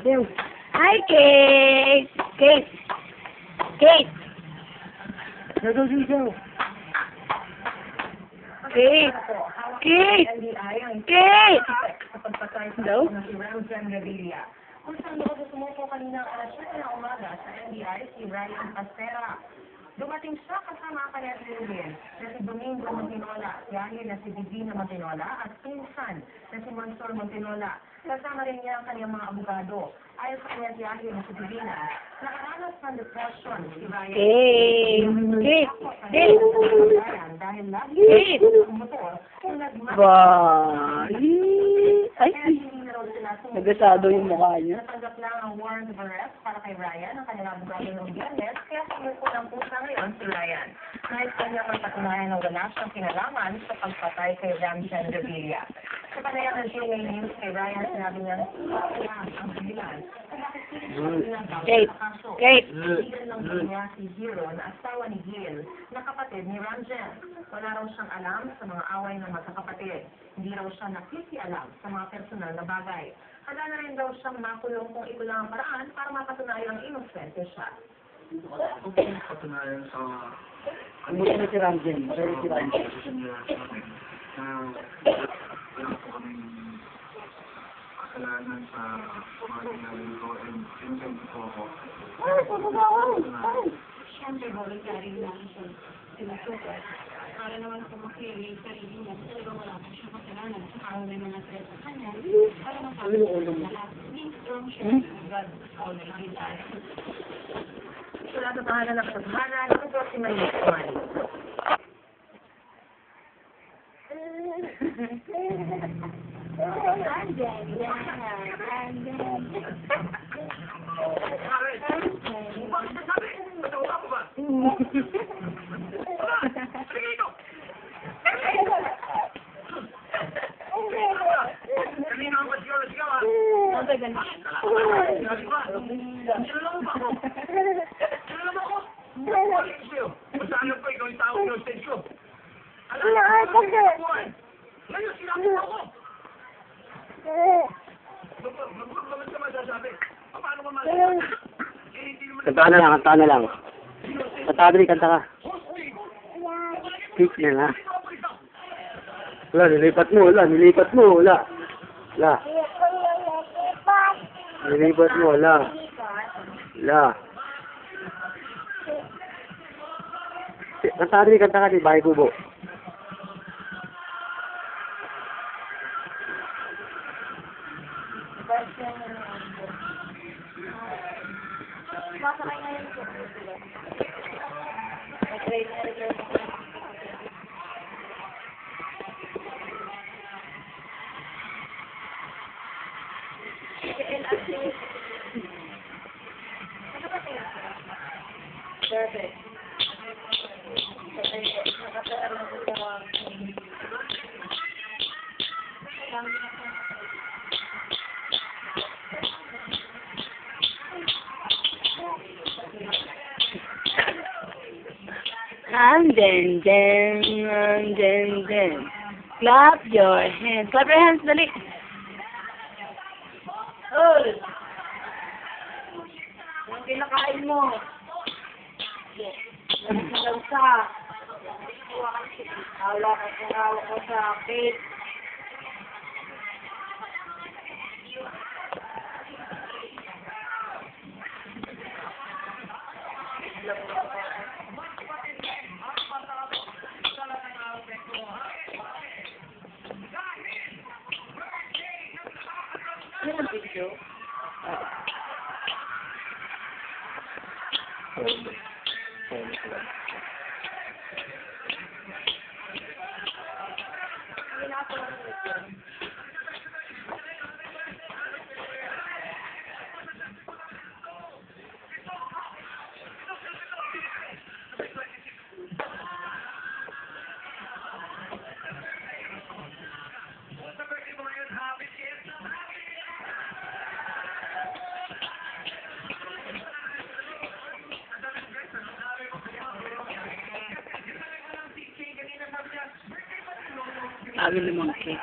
Dew. Hi, Kate! Kate! Kate! Go, go, go, go. Kate! Kate! Kate! Hello? Kung saan doon sumuko kanina alas 7 na umaga sa NBI si Ryan Pastera. Dumating siya kasama ang kanyang rin na si Domingo Montinola, yahin na si Divina Montinola at pinsan na si Mansor Montinola. Kasama rin niya ang kanyang mga abogado. Ayon sa kanyang yahin na si Divina, nakaranas ng depression si Ryan. Kate! Kate! Dahil lagi Kate! ang motor kung Bye! Ay! Nagasado yung mukha niya. Natanggap lang ang warrant of arrest para kay Ryan, ang kanyang abogado ng Biyernes, kaya sumuko ng pusa ngayon si Ryan. Nais kanya magpatunayan na wala siyang kinalaman sa pagpatay kay Ramjan Revilla. Sa panayang ng GMA News kay Ryan, sinabi niya, ang bilan. Kate! Kate! Leader ng niya si Hero na asawa ni Gil, na kapatid ni Ramjan. Wala raw siyang alam sa mga away ng magkakapatid. Hindi raw siya nakikialam sa mga personal na bagay. Handa na rin daw siyang makulong kung ito lang ang paraan para mapatunayan ang inosente siya. Patunayan sa... Ano na si Ramjen? Ano si Ramjen? Kasalanan sa mga ginawin ko and consent ko ako. Siyempre, voluntary lang siya sinusuko. Para naman ako makilala yung sarili niya. Talaga wala ko siya kasalanan. Saka may mga threat sa kanya. Para mapapagod lahat. Being strong siya. God already died. Sula sa pangalan ng Pagmana, ito po si Maria Kumari. Masalang ko, ikaw yung tao ng stage ko. Ngayon, sinabi mo ako. Bakit ka masasabi? Paano ka masasabi? Kanta na lang, kanta na lang. Kanta ka, kanta ka. Kick na nga. Wala, nilipat mo, wala, nilipat mo, wala. Wala. Nilipat mo, wala. Wala. Kanta ka, di bahay kubo. Perfect. And then. Clap your hands. Clap your hands, dali. Uy! Yung kinakain mo. Ang sa. Hala ka kung hawak ko sa cake. Yan ang video. Sabi limang cake.